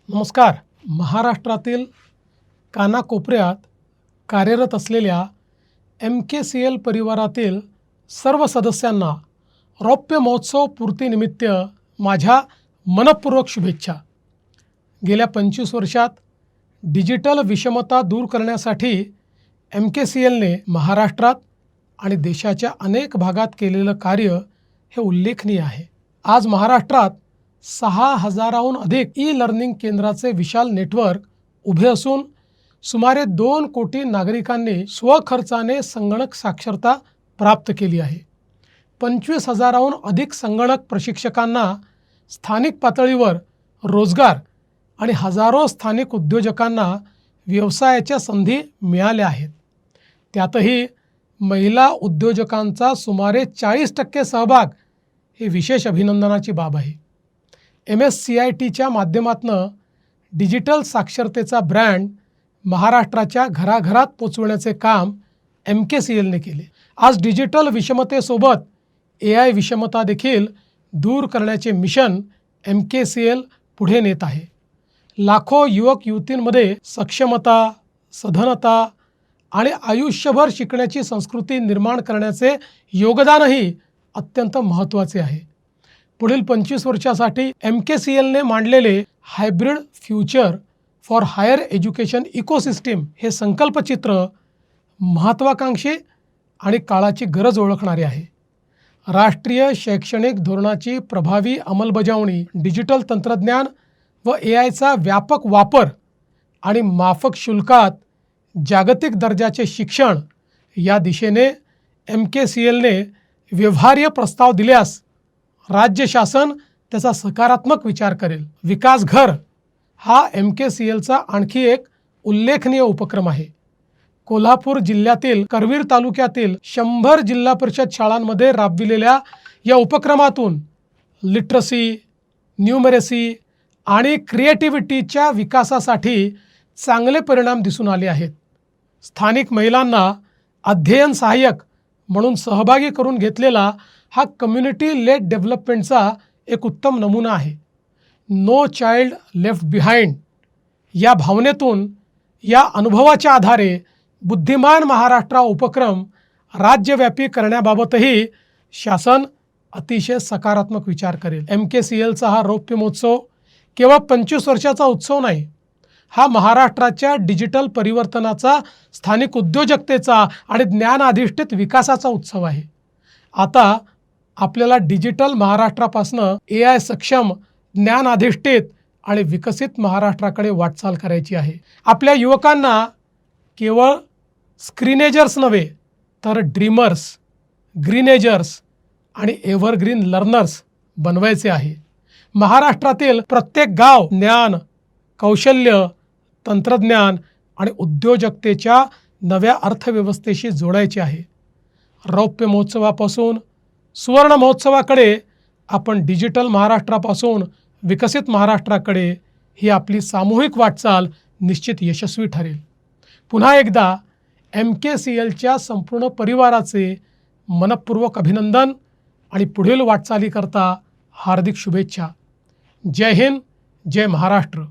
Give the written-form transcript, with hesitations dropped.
नमस्कार. महाराष्ट्रातील कानाकोपऱ्यात कार्यरत असलेल्या MKCL परिवारातील सर्व सदस्यांना रौप्य महोत्सव पूर्तीनिमित्त माझ्या मनपूर्वक शुभेच्छा. गेल्या 25 वर्षात डिजिटल विषमता दूर करण्यासाठी MKCLने महाराष्ट्रात आणि देशाच्या अनेक भागात केलेलं कार्य हे उल्लेखनीय आहे. आज महाराष्ट्रात 6,000हून अधिक ई-लर्निंग केंद्राचे विशाल नेटवर्क उभे असून सुमारे 2 कोटी नागरिकांनी स्वखर्चाने संगणक साक्षरता प्राप्त केली आहे. 25,000हून अधिक संगणक प्रशिक्षकांना स्थानिक पातळीवर रोजगार आणि हजारो स्थानिक उद्योजकांना व्यवसायाच्या संधी मिळाल्या आहेत. त्यातही महिला उद्योजकांचा सुमारे 40% सहभाग ही विशेष अभिनंदनाची बाब आहे. MSCITच्या माध्यमातून डिजिटल साक्षरतेचा ब्रँड महाराष्ट्राच्या घराघरात पोचवण्याचे काम MKCLने केले. आज डिजिटल विषमतेसोबत AI विषमता देखील दूर करण्याचे मिशन MKCL पुढे नेत आहे. लाखो युवक युवतींमध्ये सक्षमता, सधनता आणि आयुष्यभर शिकण्याची संस्कृती निर्माण करण्याचे योगदानही अत्यंत महत्त्वाचे आहे. पुढील 25 वर्षासाठी MKCLने मांडलेले hybrid future for higher education ecosystem हे संकल्पचित्र महत्त्वाकांक्षी आणि काळाची गरज ओळखणारे आहे. राष्ट्रीय शैक्षणिक धोरणाची प्रभावी अंमलबजावणी, डिजिटल तंत्रज्ञान व AIचा व्यापक वापर आणि माफक शुल्कात जागतिक दर्जाचे शिक्षण या दिशेने MKCLने व्यवहार्य प्रस्ताव दिल्यास राज्य शासन त्याचा सकारात्मक विचार करेल. विकास घर हा MKCLचा आणखी एक उल्लेखनीय उपक्रम आहे. कोल्हापूर जिल्ह्यातील करवीर तालुक्यातील 100 जिल्हा परिषद शाळांमध्ये राबविलेल्या या उपक्रमातून लिटरसी, न्यूमरेसी आणि क्रिएटिव्हिटीच्या विकासासाठी चांगले परिणाम दिसून आले आहेत. स्थानिक महिलांना अध्ययन सहाय्यक म्हणून सहभागी करून घेतलेला हा कम्युनिटी लेड डेव्हलपमेंटचा एक उत्तम नमुना आहे. नो चाइल्ड लेफ्ट बिहाइंड या भावनेतून, या अनुभवाच्या आधारे बुद्धिमान महाराष्ट्र उपक्रम राज्यव्यापी करण्याबाबतही शासन अतिशय सकारात्मक विचार करेल. MKCLचा हा रौप्य महोत्सव केवळ 25 वर्षाचा उत्सव नाही, हा महाराष्ट्राच्या डिजिटल परिवर्तनाचा, स्थानिक उद्योजकतेचा आणि ज्ञानाधिष्ठित विकासाचा उत्सव आहे. आता आपल्याला डिजिटल महाराष्ट्रापासून AI सक्षम, ज्ञानाधिष्ठित आणि विकसित महाराष्ट्राकडे वाटचाल करायची आहे. आपल्या युवकांना केवळ स्क्रीनेजर्स नव्हे तर ड्रीमर्स, ग्रीनेजर्स आणि एव्हरग्रीन लर्नर्स बनवायचे आहे. महाराष्ट्रातील प्रत्येक गाव ज्ञान, कौशल्य, तंत्रज्ञान आणि उद्योजकतेच्या नव्या अर्थव्यवस्थेशी जोडायचे आहे. रौप्य महोत्सवापासून सुवर्ण महोत्सवाकडे आपण डिजिटल महाराष्ट्रापासून विकसित महाराष्ट्राकडे ही आपली सामूहिक वाटचाल निश्चित यशस्वी ठरेल. पुन्हा एकदा MKCLच्या संपूर्ण परिवाराचे मनपूर्वक अभिनंदन आणि पुढील वाटचालीकरता हार्दिक शुभेच्छा. जय हिंद, जय महाराष्ट्र.